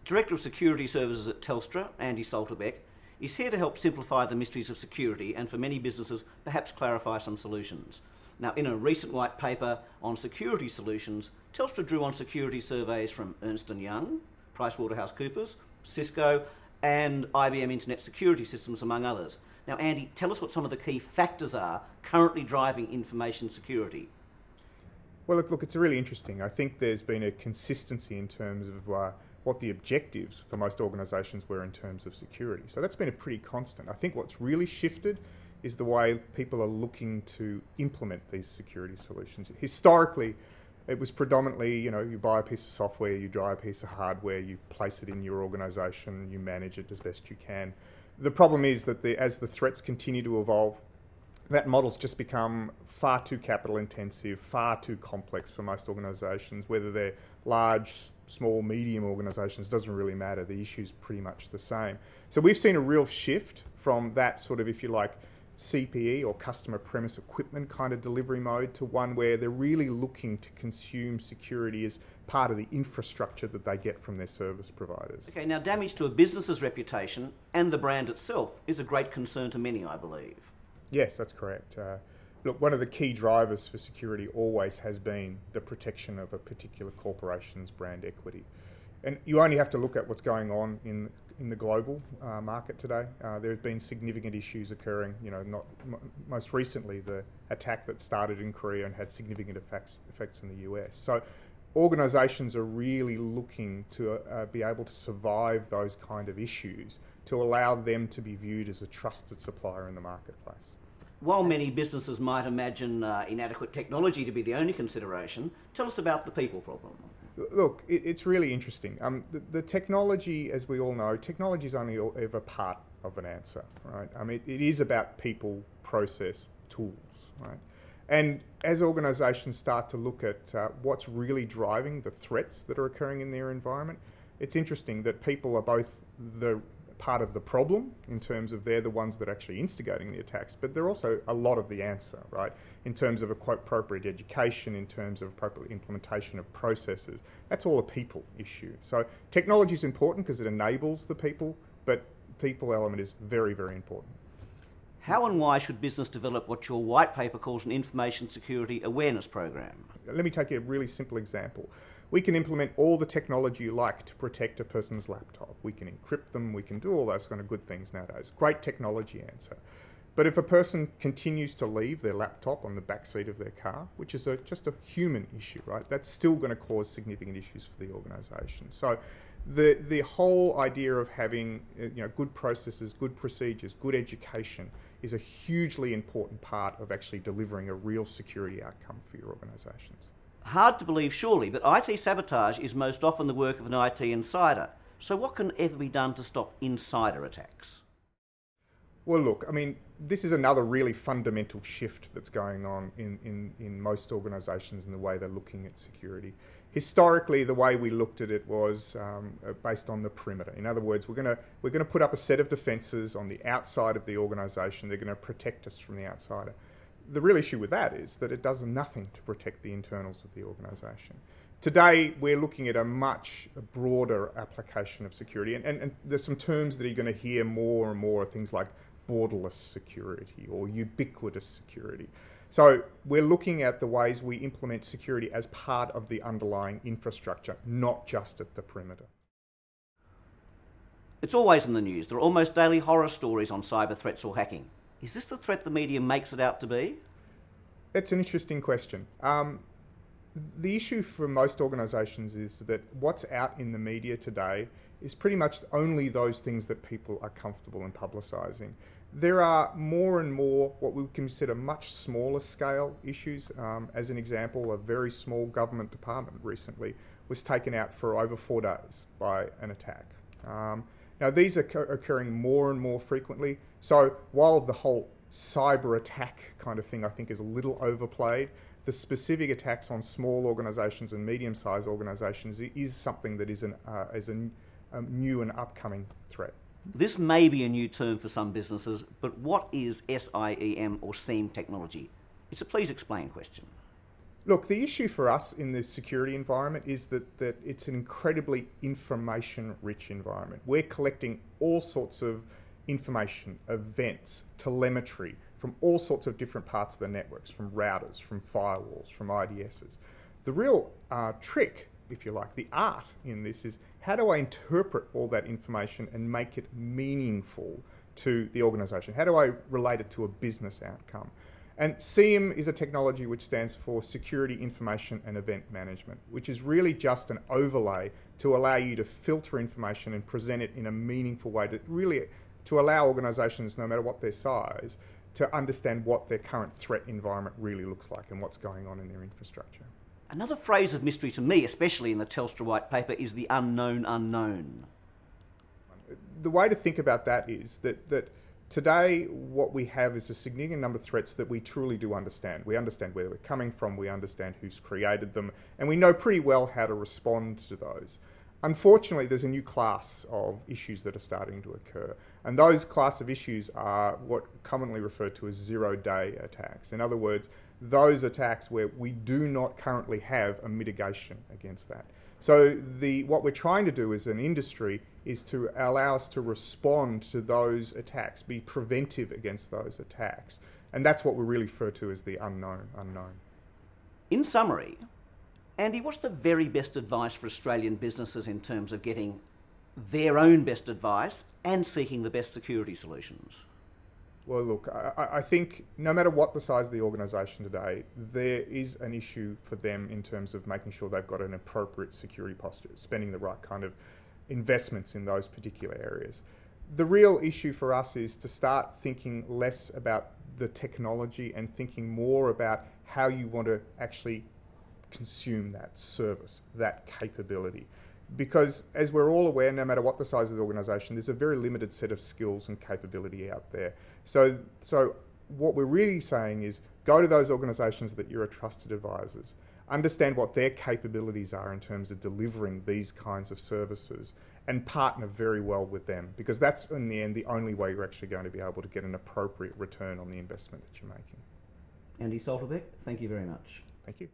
Director of Security Services at Telstra, Andy Salterbeck, is here to help simplify the mysteries of security and for many businesses perhaps clarify some solutions. Now, in a recent white paper on security solutions, Telstra drew on security surveys from Ernst & Young, PricewaterhouseCoopers, Cisco and IBM Internet Security Systems, among others. Now, Andy, tell us what some of the key factors are currently driving information security. Well, look, it's really interesting. I think there's been a consistency in terms of what the objectives for most organisations were in terms of security. So that's been a pretty constant. I think what's really shifted is the way people are looking to implement these security solutions. Historically, it was predominantly, you buy a piece of software, you buy a piece of hardware, you place it in your organisation, you manage it as best you can. The problem is that as the threats continue to evolve, that model's just become far too capital intensive, far too complex for most organisations. Whether they're large, small, medium organisations, doesn't really matter. The issue's pretty much the same. So we've seen a real shift from that sort of, if you like, CPE or customer premise equipment kind of delivery mode to one where they're really looking to consume security as part of the infrastructure that they get from their service providers. Okay, now damage to a business's reputation and the brand itself is a great concern to many, I believe. Yes, that's correct. Look, one of the key drivers for security always has been the protection of a particular corporation's brand equity. And you only have to look at what's going on in the global market today. There have been significant issues occurring, most recently the attack that started in Korea and had significant effects in the US. So organisations are really looking to be able to survive those kind of issues to allow them to be viewed as a trusted supplier in the marketplace. While many businesses might imagine inadequate technology to be the only consideration, tell us about the people problem. Look, it's really interesting. The technology, as we all know, technology is only ever part of an answer, right? I mean, it is about people, process, tools, right? And as organisations start to look at what's really driving the threats that are occurring in their environment, it's interesting that people are both the part of the problem in terms of they're the ones that are actually instigating the attacks, but they're also a lot of the answer, right? In terms of appropriate education, in terms of appropriate implementation of processes. That's all a people issue. So technology is important because it enables the people, but people element is very, very important. How and why should business develop what your white paper calls an information security awareness program? Let me take a really simple example. We can implement all the technology you like to protect a person's laptop. We can encrypt them, we can do all those kind of good things nowadays. Great technology answer. But if a person continues to leave their laptop on the back seat of their car, which is just a human issue, right, that's still going to cause significant issues for the organisation. So the whole idea of having good processes, good procedures, good education is a hugely important part of actually delivering a real security outcome for your organisations. Hard to believe, surely, but IT sabotage is most often the work of an IT insider. So what can ever be done to stop insider attacks? Well, look, I mean, this is another really fundamental shift that's going on in most organisations in the way they're looking at security. Historically, the way we looked at it was based on the perimeter. In other words, we're going to put up a set of defences on the outside of the organisation. They're going to protect us from the outsider. The real issue with that is that it does nothing to protect the internals of the organisation. Today, we're looking at a much broader application of security, and there's some terms that you're going to hear more and more, things like borderless security or ubiquitous security. So we're looking at the ways we implement security as part of the underlying infrastructure, not just at the perimeter. It's always in the news. There are almost daily horror stories on cyber threats or hacking. Is this the threat the media makes it out to be? It's an interesting question. The issue for most organisations is that what's out in the media today is pretty much only those things that people are comfortable in publicising. There are more and more what we consider much smaller scale issues. As an example, a very small government department recently was taken out for over 4 days by an attack. Now, these are occurring more and more frequently. So while the whole cyber attack kind of thing I think is a little overplayed, the specific attacks on small organisations and medium-sized organisations is something that is a new and upcoming threat. This may be a new term for some businesses, but what is SIEM or SIEM technology? It's a please explain question. Look, the issue for us in this security environment is that it's an incredibly information-rich environment. We're collecting all sorts of information, events, telemetry from all sorts of different parts of the networks, from routers, from firewalls, from IDSs. The real trick, if you like, the art in this is how do I interpret all that information and make it meaningful to the organisation? How do I relate it to a business outcome? And SIEM is a technology which stands for Security Information and Event Management, which is really just an overlay to allow you to filter information and present it in a meaningful way to allow organisations, no matter what their size, to understand what their current threat environment really looks like and what's going on in their infrastructure. Another phrase of mystery to me, especially in the Telstra white paper, is the unknown unknown. The way to think about that is that today what we have is a significant number of threats that we truly do understand. We understand where they're coming from, we understand who's created them, and we know pretty well how to respond to those. Unfortunately, there's a new class of issues that are starting to occur, and those class of issues are what commonly referred to as zero-day attacks. In other words, those attacks where we do not currently have a mitigation against that. So what we're trying to do as an industry is to allow us to respond to those attacks, be preventive against those attacks, and that's what we really refer to as the unknown unknown. In summary, Andy, what's the very best advice for Australian businesses in terms of getting their own best advice and seeking the best security solutions? Well, look, I think no matter what the size of the organisation today, there is an issue for them in terms of making sure they've got an appropriate security posture, spending the right kind of investments in those particular areas. The real issue for us is to start thinking less about the technology and thinking more about how you want to actually consume that service, that capability. Because as we're all aware, no matter what the size of the organisation, there's a very limited set of skills and capability out there. So what we're really saying is go to those organisations that you're a trusted advisors, understand what their capabilities are in terms of delivering these kinds of services, and partner very well with them, because that's in the end the only way you're actually going to be able to get an appropriate return on the investment that you're making. Andy Salterbeck, thank you very much. Thank you.